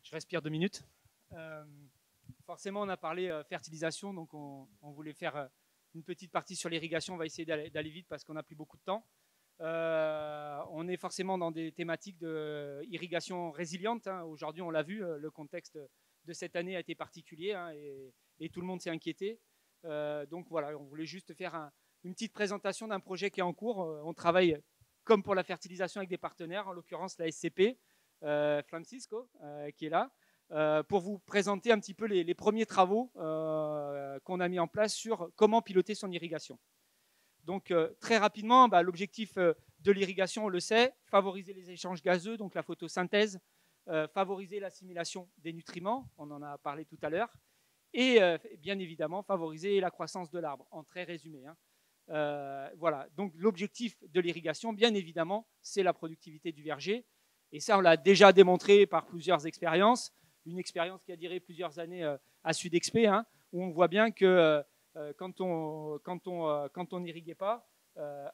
Je respire 2 minutes. Euh, Forcément, on a parlé fertilisation, donc on voulait faire une petite partie sur l'irrigation. On va essayer d'aller vite parce qu'on n'a plus beaucoup de temps. On est forcément dans des thématiques d'irrigation résiliente. Hein. Aujourd'hui, on l'a vu, le contexte de cette année a été particulier, hein, et tout le monde s'est inquiété. Donc voilà, on voulait juste faire une petite présentation d'un projet qui est en cours. On travaille comme pour la fertilisation avec des partenaires, en l'occurrence la SCP, Francisco, qui est là. Pour vous présenter un petit peu les premiers travaux qu'on a mis en place sur comment piloter son irrigation. Donc très rapidement, l'objectif de l'irrigation, on le sait, favoriser les échanges gazeux, donc la photosynthèse, favoriser l'assimilation des nutriments, on en a parlé tout à l'heure, et bien évidemment favoriser la croissance de l'arbre, en très résumé. Hein. Voilà, donc l'objectif de l'irrigation, bien évidemment, c'est la productivité du verger, et ça on l'a déjà démontré par plusieurs expériences. Une expérience qui a duré plusieurs années à Sudexpé, hein, où on voit bien que quand on n'irriguait pas,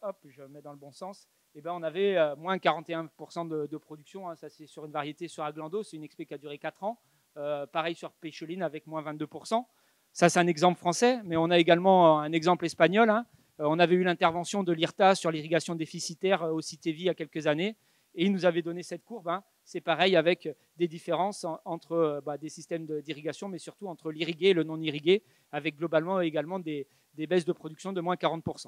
hop, je mets dans le bon sens, et ben on avait moins 41% de production. Hein, ça, c'est sur une variété sur Aglando, c'est une expé qui a duré 4 ans. Pareil sur Pécheline avec moins 22%. Ça, c'est un exemple français, mais on a également un exemple espagnol. Hein. On avait eu l'intervention de l'IRTA sur l'irrigation déficitaire au Cité-Vie il y a quelques années. Et il nous avait donné cette courbe. Hein. C'est pareil avec des différences entre des systèmes d'irrigation, mais surtout entre l'irrigué et le non-irrigué, avec globalement également des baisses de production de moins 40%.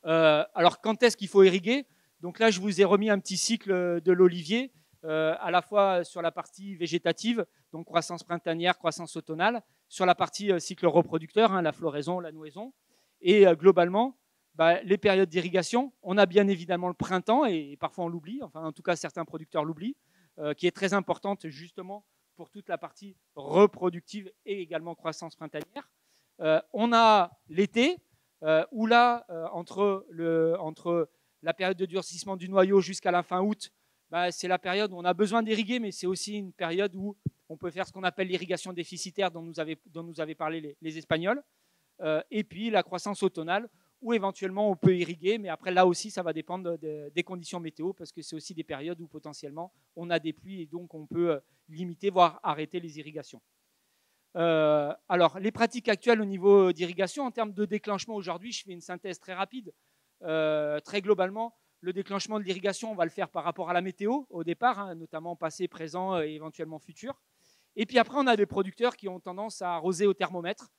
Alors, quand est-ce qu'il faut irriguer? Donc là, je vous ai remis un petit cycle de l'olivier, à la fois sur la partie végétative, donc croissance printanière, croissance automnale, sur la partie cycle reproducteur, hein, la floraison, la nouaison, et globalement, les périodes d'irrigation, on a bien évidemment le printemps, et parfois on l'oublie, enfin en tout cas certains producteurs l'oublient, qui est très importante justement pour toute la partie reproductive et également croissance printanière. On a l'été, où là, entre la période de durcissement du noyau jusqu'à la fin août, c'est la période où on a besoin d'irriguer, mais c'est aussi une période où on peut faire ce qu'on appelle l'irrigation déficitaire dont nous avaient parlé les Espagnols, et puis la croissance automnale, où éventuellement on peut irriguer, mais après là aussi ça va dépendre des conditions météo, parce que c'est aussi des périodes où potentiellement on a des pluies et donc on peut limiter, voire arrêter les irrigations. Alors les pratiques actuelles au niveau d'irrigation, en termes de déclenchement aujourd'hui, je fais une synthèse très rapide. Très globalement, le déclenchement de l'irrigation, on va le faire par rapport à la météo au départ, hein, notamment passé, présent et éventuellement futur. Et puis après, on a des producteurs qui ont tendance à arroser au thermomètre.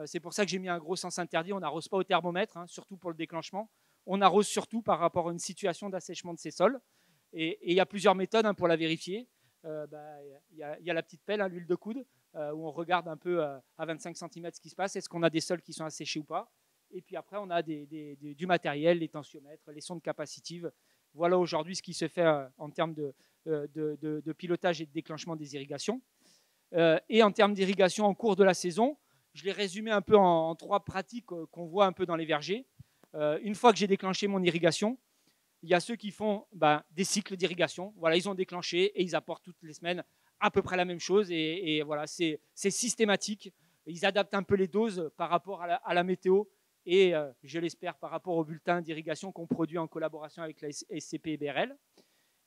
C'est pour ça que j'ai mis un gros sens interdit. On n'arrose pas au thermomètre, hein, surtout pour le déclenchement. On arrose surtout par rapport à une situation d'assèchement de ces sols. Et il y a plusieurs méthodes, hein, pour la vérifier. Il y a la petite pelle, hein, l'huile de coude, où on regarde un peu à 25 cm ce qui se passe. Est-ce qu'on a des sols qui sont asséchés ou pas? Et puis après, on a du matériel, les tensiomètres, les sondes capacitives. Voilà aujourd'hui ce qui se fait en termes de pilotage et de déclenchement des irrigations. Et en termes d'irrigation en cours de la saison, je l'ai résumé un peu en 3 pratiques qu'on voit un peu dans les vergers. Une fois que j'ai déclenché mon irrigation, il y a ceux qui font des cycles d'irrigation. Voilà, ils ont déclenché et ils apportent toutes les semaines à peu près la même chose. Et voilà, c'est systématique. Ils adaptent un peu les doses par rapport à la météo et, je l'espère, par rapport au bulletin d'irrigation qu'on produit en collaboration avec la SCP et BRL.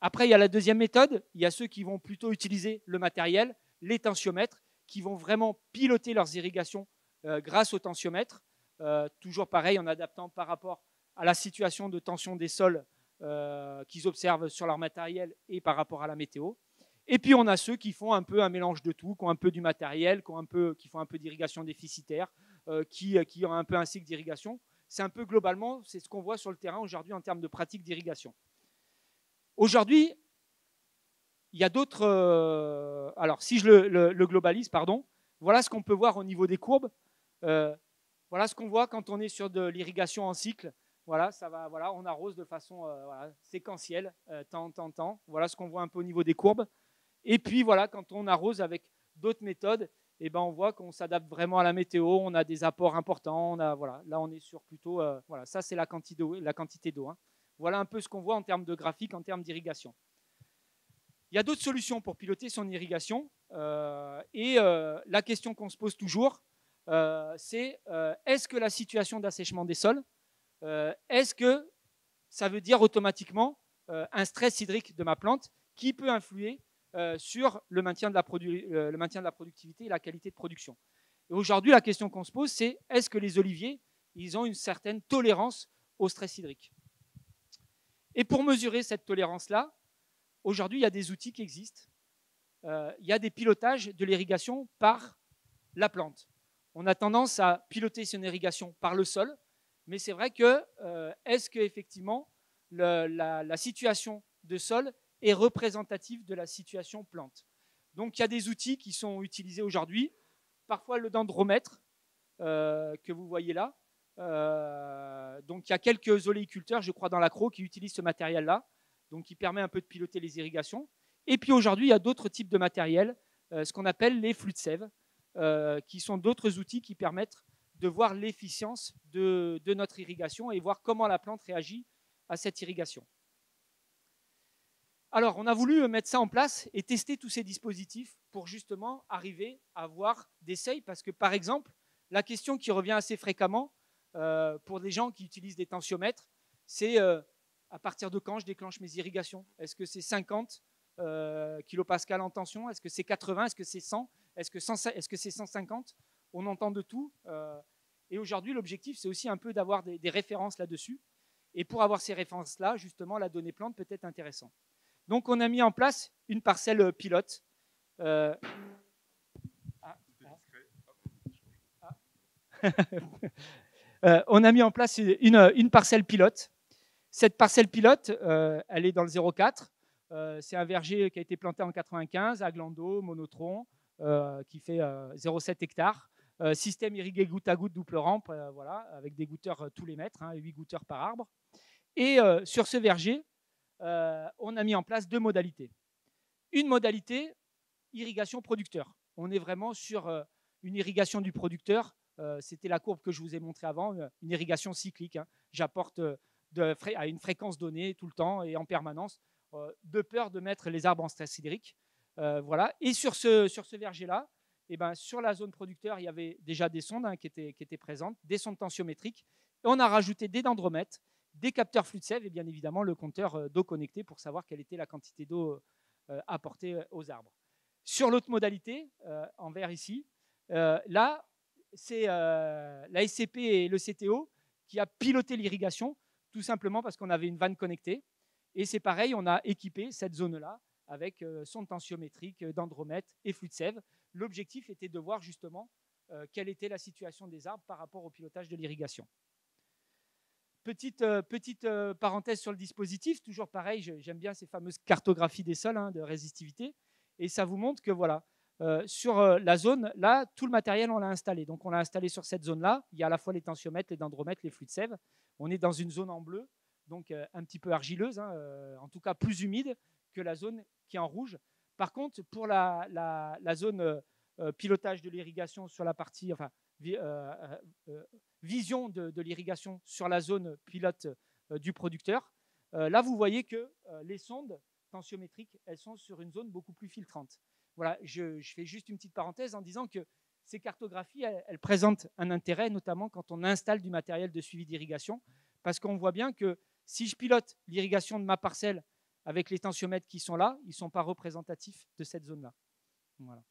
Après, il y a la deuxième méthode. Il y a ceux qui vont plutôt utiliser le matériel, les tensiomètres, qui vont vraiment piloter leurs irrigations grâce au tensiomètre. Toujours pareil, en adaptant par rapport à la situation de tension des sols qu'ils observent sur leur matériel et par rapport à la météo. Et puis on a ceux qui font un peu un mélange de tout, qui ont un peu du matériel, qui font un peu d'irrigation déficitaire, qui ont un peu un cycle d'irrigation. C'est un peu globalement, c'est ce qu'on voit sur le terrain aujourd'hui en termes de pratique d'irrigation. Aujourd'hui, il y a d'autres. Alors, si je le globalise, pardon, voilà ce qu'on peut voir au niveau des courbes. Voilà ce qu'on voit quand on est sur de l'irrigation en cycle. Voilà, ça va, voilà, on arrose de façon séquentielle, temps. Voilà ce qu'on voit un peu au niveau des courbes. Et puis, voilà, quand on arrose avec d'autres méthodes, on voit qu'on s'adapte vraiment à la météo, on a des apports importants. Voilà, là, on est sur plutôt. Voilà, ça, c'est la quantité d'eau. Hein. Voilà un peu ce qu'on voit en termes de graphique, en termes d'irrigation. Il y a d'autres solutions pour piloter son irrigation. La question qu'on se pose toujours, c'est est-ce que la situation d'assèchement des sols, est-ce que ça veut dire automatiquement un stress hydrique de ma plante qui peut influer sur le maintien de la productivité et la qualité de production. Et aujourd'hui, la question qu'on se pose, c'est est-ce que les oliviers, ils ont une certaine tolérance au stress hydrique? Et pour mesurer cette tolérance-là, aujourd'hui, il y a des outils qui existent. Il y a des pilotages de l'irrigation par la plante. On a tendance à piloter son irrigation par le sol, mais c'est vrai que est-ce qu'effectivement la situation de sol est représentative de la situation plante? Donc il y a des outils qui sont utilisés aujourd'hui, parfois le dendromètre que vous voyez là. Donc il y a quelques oléiculteurs, je crois, dans l'accro qui utilisent ce matériel-là, donc qui permet un peu de piloter les irrigations. Et puis aujourd'hui, il y a d'autres types de matériel, ce qu'on appelle les flux de sève, qui sont d'autres outils qui permettent de voir l'efficience de notre irrigation et voir comment la plante réagit à cette irrigation. Alors, on a voulu mettre ça en place et tester tous ces dispositifs pour justement arriver à avoir des seuils, parce que par exemple, la question qui revient assez fréquemment pour des gens qui utilisent des tensiomètres, c'est à partir de quand je déclenche mes irrigations? Est-ce que c'est 50 kilopascal en tension? Est-ce que c'est 80? Est-ce que c'est 100? Est-ce que c'est 150? On entend de tout. Et aujourd'hui, l'objectif, c'est aussi un peu d'avoir des références là-dessus. Et pour avoir ces références-là, justement, la donnée plante peut être intéressante. Donc, on a mis en place une parcelle pilote. On a mis en place une parcelle pilote. Cette parcelle pilote, elle est dans le 04. C'est un verger qui a été planté en 95 à Glando, monotron, qui fait 0,7 hectares. Système irrigué goutte à goutte, double rampe, voilà, avec des goutteurs tous les mètres, 8 goutteurs par arbre. Et sur ce verger, on a mis en place deux modalités. Une modalité, irrigation producteur. On est vraiment sur une irrigation du producteur. C'était la courbe que je vous ai montrée avant, une irrigation cyclique. J'apporte à une fréquence donnée tout le temps et en permanence, de peur de mettre les arbres en stress hydrique. Voilà. Et sur ce verger-là, eh ben, sur la zone producteur, il y avait déjà des sondes qui étaient présentes, des sondes tensiométriques. Et on a rajouté des dendromètres, des capteurs flux de sève et bien évidemment le compteur d'eau connecté pour savoir quelle était la quantité d'eau apportée aux arbres. Sur l'autre modalité, en vert ici, là, c'est la SCP et le CTO qui a piloté l'irrigation, tout simplement parce qu'on avait une vanne connectée. Et c'est pareil, on a équipé cette zone-là avec sonde tensiométrique, dendromètre et flux de sève. L'objectif était de voir justement quelle était la situation des arbres par rapport au pilotage de l'irrigation. Petite parenthèse sur le dispositif, toujours pareil, j'aime bien ces fameuses cartographies des sols de résistivité. Et ça vous montre que voilà, sur la zone, là, tout le matériel, on l'a installé. Donc on l'a installé sur cette zone-là. Il y a à la fois les tensiomètres, les dendromètres, les flux de sève. On est dans une zone en bleu, donc un petit peu argileuse, en tout cas plus humide que la zone qui est en rouge. Par contre, pour la zone pilotage de l'irrigation sur la partie, enfin, vision de l'irrigation sur la zone pilote du producteur, là, vous voyez que les sondes tensiométriques, elles sont sur une zone beaucoup plus filtrante. Voilà, je fais juste une petite parenthèse en disant que ces cartographies, elles présentent un intérêt, notamment quand on installe du matériel de suivi d'irrigation, parce qu'on voit bien que si je pilote l'irrigation de ma parcelle avec les tensiomètres qui sont là, ils ne sont pas représentatifs de cette zone-là. Voilà.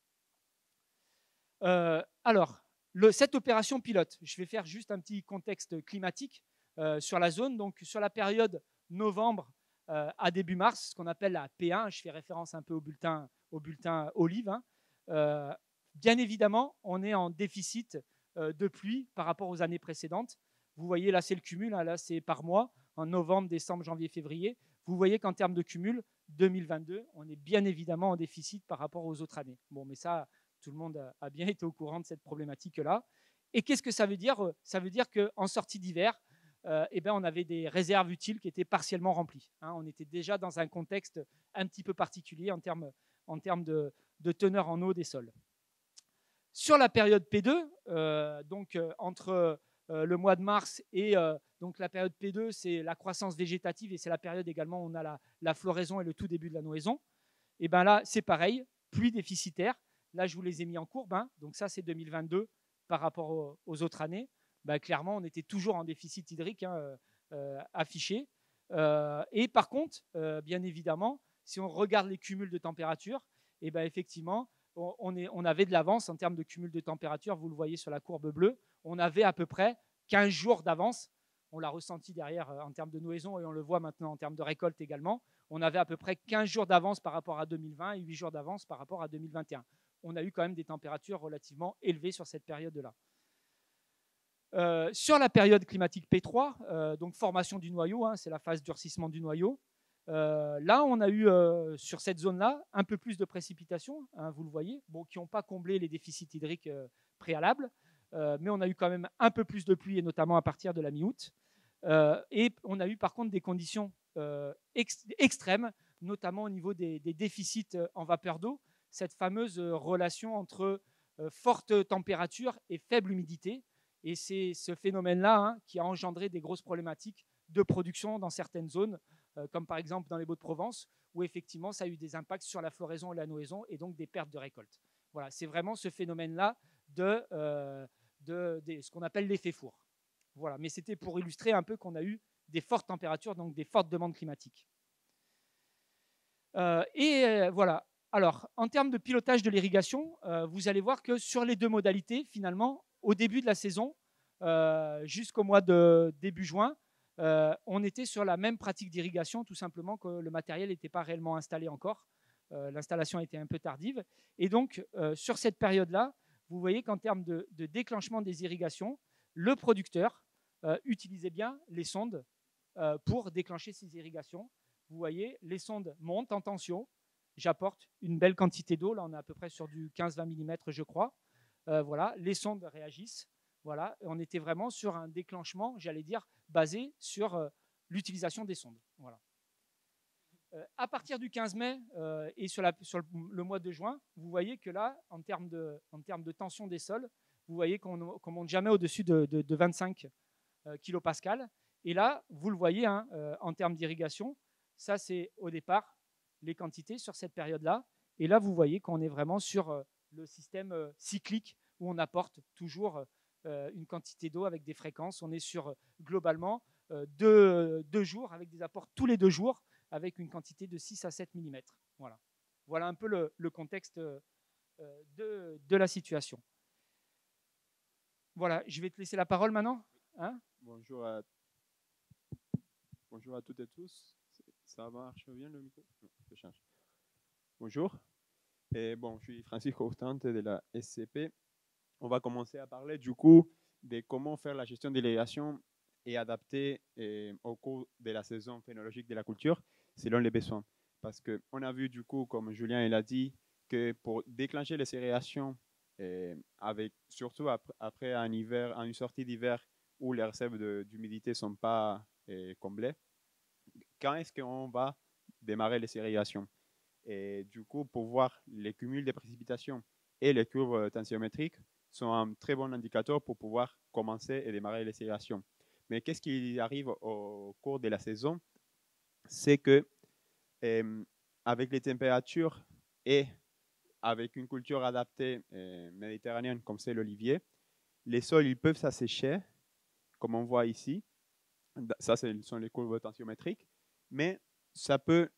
Alors, cette opération pilote, je vais faire juste un petit contexte climatique sur la zone. Donc, sur la période novembre à début mars, ce qu'on appelle la P1, je fais référence un peu au bulletin Olive. Bien évidemment, on est en déficit de pluie par rapport aux années précédentes. Vous voyez, là, c'est le cumul, là, c'est par mois, en novembre, décembre, janvier, février. Vous voyez qu'en termes de cumul, 2022, on est bien évidemment en déficit par rapport aux autres années. Bon, mais ça, tout le monde a bien été au courant de cette problématique-là. Et qu'est-ce que ça veut dire? Ça veut dire qu'en sortie d'hiver, on avait des réserves utiles qui étaient partiellement remplies. On était déjà dans un contexte un petit peu particulier en termes de teneur en eau des sols. Sur la période P2, donc entre le mois de mars et donc la période P2, c'est la croissance végétative et c'est la période également où on a la floraison et le tout début de la nouraison. Et bien là, c'est pareil, pluie déficitaire. Là, je vous les ai mis en courbe. Donc ça, c'est 2022 par rapport aux autres années. Clairement, on était toujours en déficit hydrique affiché. Et par contre, bien évidemment, si on regarde les cumuls de température, et ben effectivement, on avait de l'avance en termes de cumul de température. Vous le voyez sur la courbe bleue. On avait à peu près 15 jours d'avance. On l'a ressenti derrière en termes de nouaison et on le voit maintenant en termes de récolte également. On avait à peu près 15 jours d'avance par rapport à 2020 et 8 jours d'avance par rapport à 2021. On a eu quand même des températures relativement élevées sur cette période-là. Sur la période climatique P3, donc formation du noyau, c'est la phase durcissement du noyau. Là, on a eu sur cette zone-là un peu plus de précipitations, vous le voyez, qui n'ont pas comblé les déficits hydriques préalables, mais on a eu quand même un peu plus de pluie, et notamment à partir de la mi-août. Et on a eu par contre des conditions extrêmes, notamment au niveau des déficits en vapeur d'eau, cette fameuse relation entre forte température et faible humidité. Et c'est ce phénomène-là qui a engendré des grosses problématiques de production dans certaines zones, comme par exemple dans les Baux-de-Provence, où effectivement ça a eu des impacts sur la floraison et la nouaison et donc des pertes de récolte. Voilà, c'est vraiment ce phénomène-là de ce qu'on appelle l'effet four. Voilà, mais c'était pour illustrer un peu qu'on a eu des fortes températures, donc des fortes demandes climatiques. Voilà. Alors, en termes de pilotage de l'irrigation, vous allez voir que sur les deux modalités, finalement, au début de la saison, jusqu'au mois de début juin, on était sur la même pratique d'irrigation, tout simplement que le matériel n'était pas réellement installé encore. L'installation était un peu tardive. Et donc, sur cette période-là, vous voyez qu'en termes de déclenchement des irrigations, le producteur utilisait bien les sondes pour déclencher ces irrigations. Vous voyez, les sondes montent en tension. J'apporte une belle quantité d'eau. Là, on est à peu près sur du 15-20 mm, je crois. Voilà, les sondes réagissent. Voilà, on était vraiment sur un déclenchement, j'allais dire, basé sur l'utilisation des sondes. Voilà. À partir du 15 mai et sur le mois de juin, vous voyez que là, en termes de tension des sols, vous voyez qu'on ne monte jamais au-dessus de 25 kilopascal. Et là, vous le voyez, en termes d'irrigation, ça c'est au départ les quantités sur cette période-là. Et là, vous voyez qu'on est vraiment sur le système cyclique où on apporte toujours une quantité d'eau avec des fréquences. On est sur globalement 2 jours avec des apports tous les 2 jours avec une quantité de 6 à 7 mm. Voilà, voilà un peu le contexte de la situation. Voilà, je vais te laisser la parole maintenant. Bonjour à toutes et tous. Ça marche bien le micro? Non, je change. Bonjour. Et bon, je suis Francisco Ostante de la SCP. On va commencer à parler du coup de comment faire la gestion de l'irrigation et adapter au cours de la saison phénologique de la culture selon les besoins. Parce qu'on a vu du coup, comme Julien l'a dit, que pour déclencher les irrigations, surtout après une sortie d'hiver où les réserves d'humidité ne sont pas comblées, quand est-ce qu'on va démarrer les irrigations? Et du coup, pour voir les cumuls de précipitations et les courbes tensiométriques sont un très bon indicateur pour pouvoir commencer et démarrer les irrigations. Mais qu'est-ce qui arrive au cours de la saison? C'est que avec les températures et avec une culture adaptée méditerranéenne comme c'est l'olivier, les sols ils peuvent s'assécher, comme on voit ici. Ça, ce sont les courbes tensiométriques, mais ça peut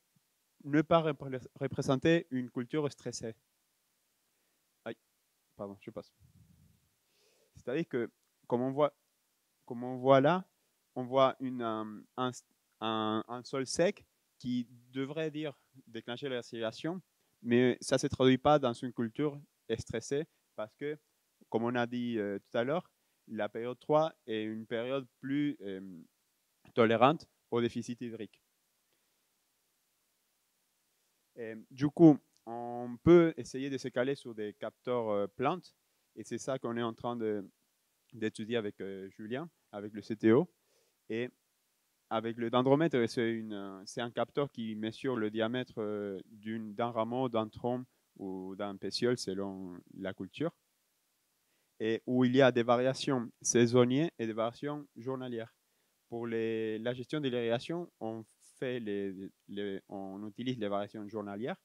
ne pas représenter une culture stressée. Aïe, pardon, je passe. C'est-à-dire que, comme on voit là, on voit un sol sec qui devrait dire déclencher la respiration, mais ça ne se traduit pas dans une culture stressée parce que, comme on a dit tout à l'heure, la période 3 est une période plus tolérante au déficit hydrique. Du coup, on peut essayer de se caler sur des capteurs plantes et c'est ça qu'on est en train d'étudier avec Julien, avec le CTO. Et avec le dendromètre, c'est un capteur qui mesure le diamètre d'un rameau, d'un tronc ou d'un pétiole selon la culture, et où il y a des variations saisonnières et des variations journalières. Pour la gestion de l'irrigation, on utilise les variations journalières,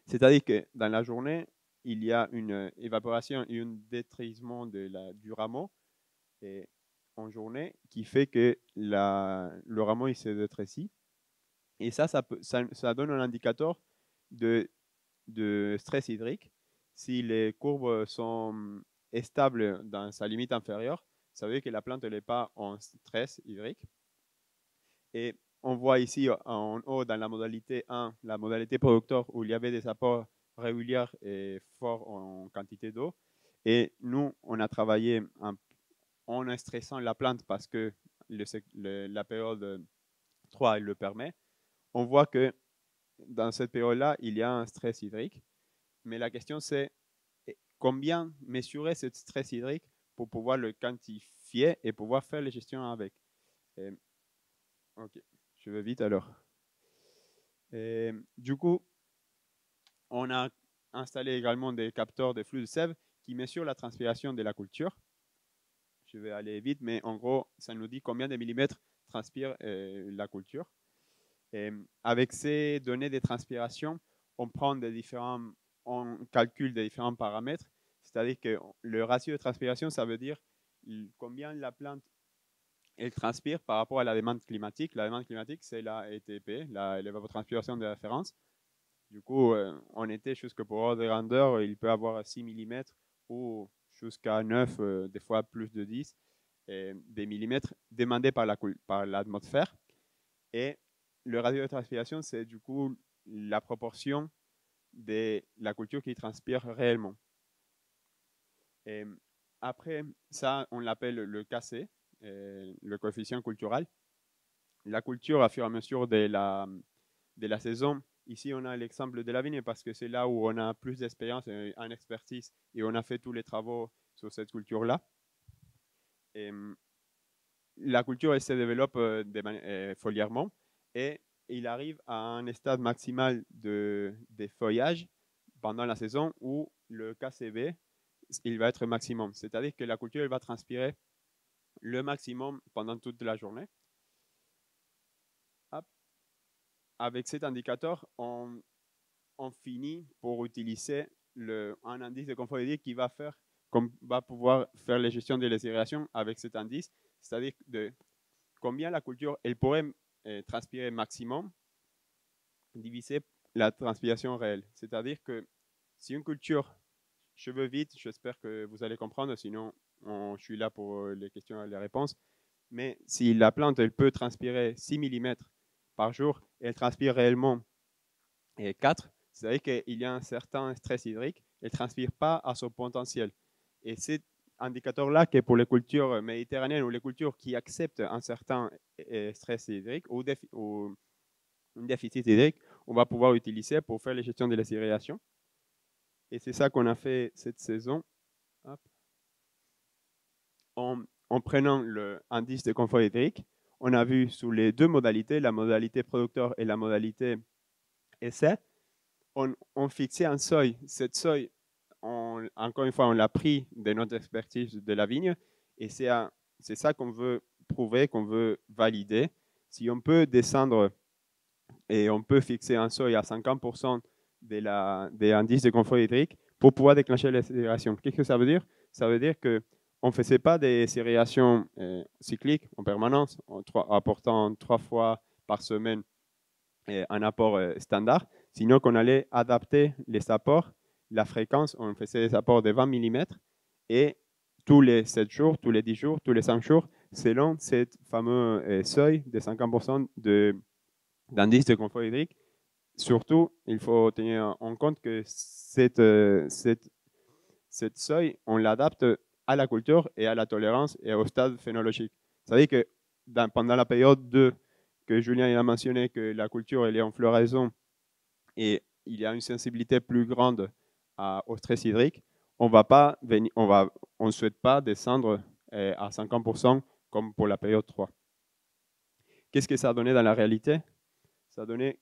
c'est-à-dire que dans la journée, il y a une évaporation et un détrisement du rameau et en journée qui fait que le rameau il se rétrécit. Et ça donne un indicateur de de stress hydrique. Si les courbes sont stables dans sa limite inférieure, ça veut dire que la plante n'est pas en stress hydrique. Et on voit ici en haut dans la modalité 1, la modalité producteur où il y avait des apports réguliers et forts en quantité d'eau. Et nous, on a travaillé en stressant la plante parce que la période 3 elle le permet. On voit que dans cette période-là, il y a un stress hydrique. Mais la question, c'est combien mesurer ce stress hydrique pour pouvoir le quantifier et pouvoir faire les gestions avec. Ok, je vais vite alors. Du coup, on a installé également des capteurs de flux de sève qui mesurent la transpiration de la culture. Je vais aller vite, mais en gros, ça nous dit combien de millimètres transpire la culture. Avec ces données de transpiration, on calcule des différents paramètres. C'est-à-dire que le ratio de transpiration, ça veut dire combien la plante elle transpire par rapport à la demande climatique. La demande climatique, c'est la ETP, l'évapotranspiration de référence. Du coup, en été, jusque pour ordre de grandeur, il peut avoir 6 mm ou jusqu'à 9, des fois plus de 10 des millimètres demandés par l'atmosphère. Et le ratio de transpiration, c'est du coup la proportion de la culture qui transpire réellement. Et après ça, on l'appelle le KC, le coefficient culturel. La culture, à fur et à mesure de la saison, ici on a l'exemple de la vigne parce que c'est là où on a plus d'expérience et en expertise et on a fait tous les travaux sur cette culture-là. La culture elle se développe foliairement et il arrive à un stade maximal de feuillage pendant la saison où le KCB il va être maximum. C'est-à-dire que la culture elle va transpirer le maximum pendant toute la journée. Hop. Avec cet indicateur, on finit pour utiliser un indice de confort hydrique qui va pouvoir faire les gestions de l'aération avec cet indice, c'est-à-dire de combien la culture elle pourrait transpirer maximum divisé la transpiration réelle. C'est-à-dire que si une culture, je veux vite, j'espère que vous allez comprendre, sinon je suis là pour les questions et les réponses, mais si la plante elle peut transpirer 6 mm par jour et elle transpire réellement 4, c'est-à-dire qu'il y a un certain stress hydrique, elle ne transpire pas à son potentiel. Et cet indicateur-là, qui est pour les cultures méditerranéennes ou les cultures qui acceptent un certain stress hydrique ou un déficit hydrique, on va pouvoir utiliser pour faire les gestions de l'aération. Et c'est ça qu'on a fait cette saison. Hop. En prenant l'indice de confort hydrique, on a vu sous les deux modalités, la modalité producteur et la modalité essai, on fixait un seuil. Cette seuil, encore une fois, on l'a pris de notre expertise de la vigne et c'est ça qu'on veut prouver, qu'on veut valider. Si on peut descendre et on peut fixer un seuil à 50% des indices de confort hydrique pour pouvoir déclencher l'accélération. Qu'est-ce que ça veut dire? Ça veut dire qu'on ne faisait pas des séréations cycliques en permanence, apportant 3 fois par semaine un apport standard, sinon qu'on allait adapter les apports, la fréquence, on faisait des apports de 20 mm et tous les 7 jours, tous les 10 jours, tous les 5 jours, selon cette fameux seuil de 50% d'indice de confort hydrique. Surtout, il faut tenir en compte que cette seuil, on l'adapte à la culture et à la tolérance et au stade phénologique. C'est-à-dire que pendant la période 2, que Julien a mentionné que la culture elle est en floraison et il y a une sensibilité plus grande au stress hydrique, on ne souhaite pas descendre à 50% comme pour la période 3. Qu'est-ce que ça a donné dans la réalité? Ça a donné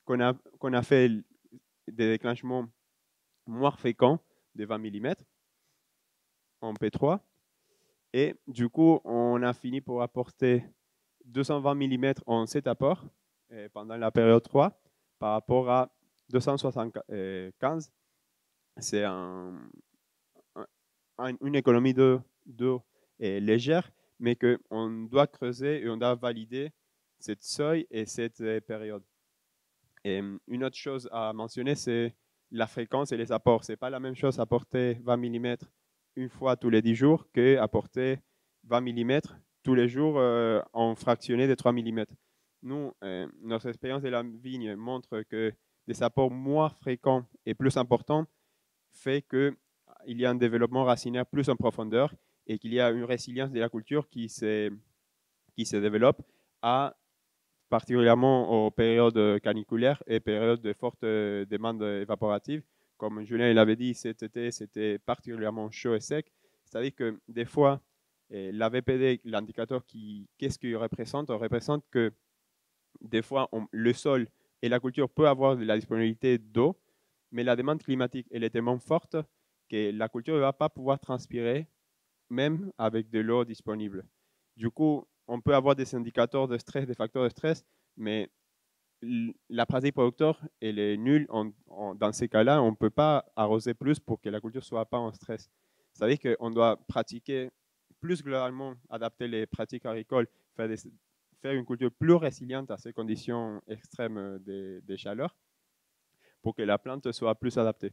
qu'on a fait des déclenchements moins fréquents de 20 mm en P3. Et du coup, on a fini pour apporter 220 mm en 7 apports pendant la période 3 par rapport à 275. C'est une économie d'eau légère, mais qu'on doit creuser et on doit valider cette seuil et cette période. Et une autre chose à mentionner, c'est la fréquence et les apports. Ce n'est pas la même chose apporter 20 mm une fois tous les 10 jours qu'apporter 20 mm tous les jours en fractionné de 3 mm. Nous, notre expérience de la vigne montre que des apports moins fréquents et plus importants fait qu'il y a un développement racinaire plus en profondeur et qu'il y a une résilience de la culture qui se développe particulièrement aux périodes caniculaires et périodes de forte demande évaporative. Comme Julien l'avait dit, cet été, c'était particulièrement chaud et sec. C'est-à-dire que des fois, la VPD, l'indicateur qu'est-ce qu'il représente que des fois, le sol et la culture peuvent avoir de la disponibilité d'eau, mais la demande climatique elle est tellement forte que la culture ne va pas pouvoir transpirer même avec de l'eau disponible. Du coup, on peut avoir des indicateurs de stress, des facteurs de stress, mais la pratique producteur elle est nulle. Dans ces cas-là, on ne peut pas arroser plus pour que la culture ne soit pas en stress. C'est-à-dire qu'on doit pratiquer plus globalement, adapter les pratiques agricoles, faire une culture plus résiliente à ces conditions extrêmes de chaleur pour que la plante soit plus adaptée.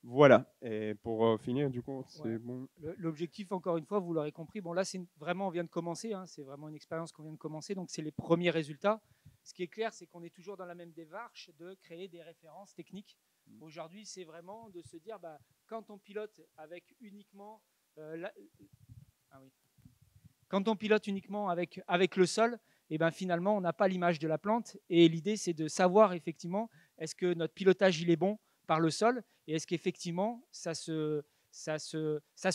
Voilà, et pour finir, du coup, c'est bon. L'objectif, encore une fois, vous l'aurez compris, bon là, vraiment, on vient de commencer, hein, c'est vraiment une expérience qu'on vient de commencer, donc c'est les premiers résultats. Ce qui est clair, c'est qu'on est toujours dans la même démarche de créer des références techniques. Aujourd'hui, c'est vraiment de se dire, quand on pilote avec uniquement quand on pilote uniquement avec le sol, et finalement, on n'a pas l'image de la plante. Et l'idée, c'est de savoir effectivement, est-ce que notre pilotage il est bon par le sol et est-ce qu'effectivement, ça se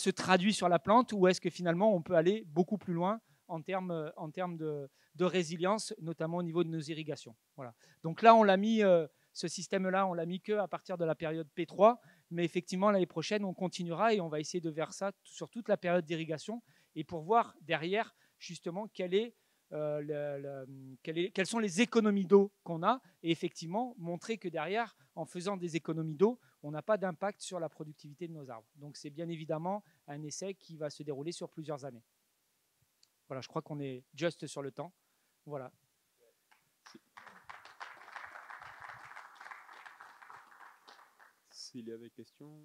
traduit sur la plante ou est-ce que finalement, on peut aller beaucoup plus loin en termes de résilience, notamment au niveau de nos irrigations. Voilà. Donc là, on l'a mis, ce système-là, on l'a mis qu'à partir de la période P3, mais effectivement, l'année prochaine, on continuera et on va essayer de faire ça sur toute la période d'irrigation et pour voir derrière, justement, quelles sont les économies d'eau qu'on a et effectivement montrer que derrière, en faisant des économies d'eau, on n'a pas d'impact sur la productivité de nos arbres. Donc c'est bien évidemment un essai qui va se dérouler sur plusieurs années. Voilà, je crois qu'on est juste sur le temps. Voilà. S'il y a des questions.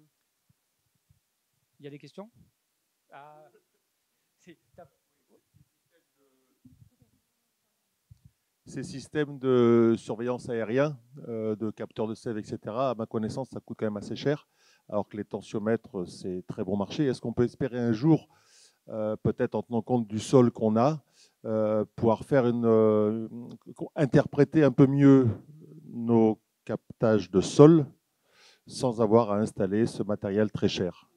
Il y a des questions? Ces systèmes de surveillance aérienne, de capteurs de sève, etc., à ma connaissance, ça coûte quand même assez cher, alors que les tensiomètres, c'est très bon marché. Est-ce qu'on peut espérer un jour, peut-être en tenant compte du sol qu'on a, pouvoir faire interpréter un peu mieux nos captages de sol sans avoir à installer ce matériel très cher?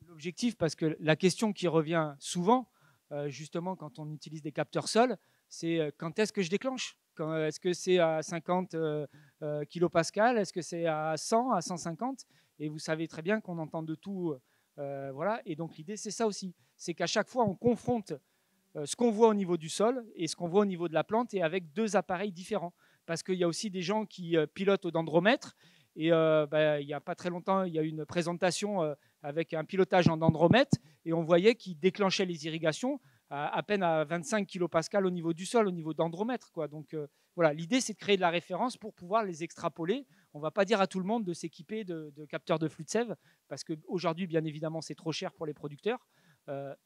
L'objectif, parce que la question qui revient souvent, justement quand on utilise des capteurs sol, c'est quand est-ce que je déclenche? Est-ce que c'est à 50 kilopascal? Est-ce que c'est à 100, à 150? Et vous savez très bien qu'on entend de tout. Voilà. Et donc l'idée, c'est ça aussi. C'est qu'à chaque fois, on confronte ce qu'on voit au niveau du sol et ce qu'on voit au niveau de la plante et avec deux appareils différents. Parce qu'il y a aussi des gens qui pilotent au dendromètre. Et il n'y a pas très longtemps, il y a eu une présentation avec un pilotage en dendromètre et on voyait qu'il déclenchait les irrigations à peine à 25 kilopascal au niveau du sol, au niveau dendromètre. Donc voilà, l'idée c'est de créer de la référence pour pouvoir les extrapoler. On ne va pas dire à tout le monde de s'équiper de capteurs de flux de sève parce qu'aujourd'hui, bien évidemment, c'est trop cher pour les producteurs.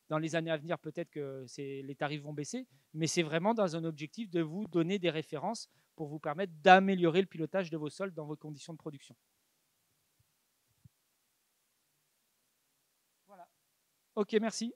Dans les années à venir, peut-être que les tarifs vont baisser, mais c'est vraiment dans un objectif de vous donner des références pour vous permettre d'améliorer le pilotage de vos sols dans vos conditions de production. Voilà. Ok, merci.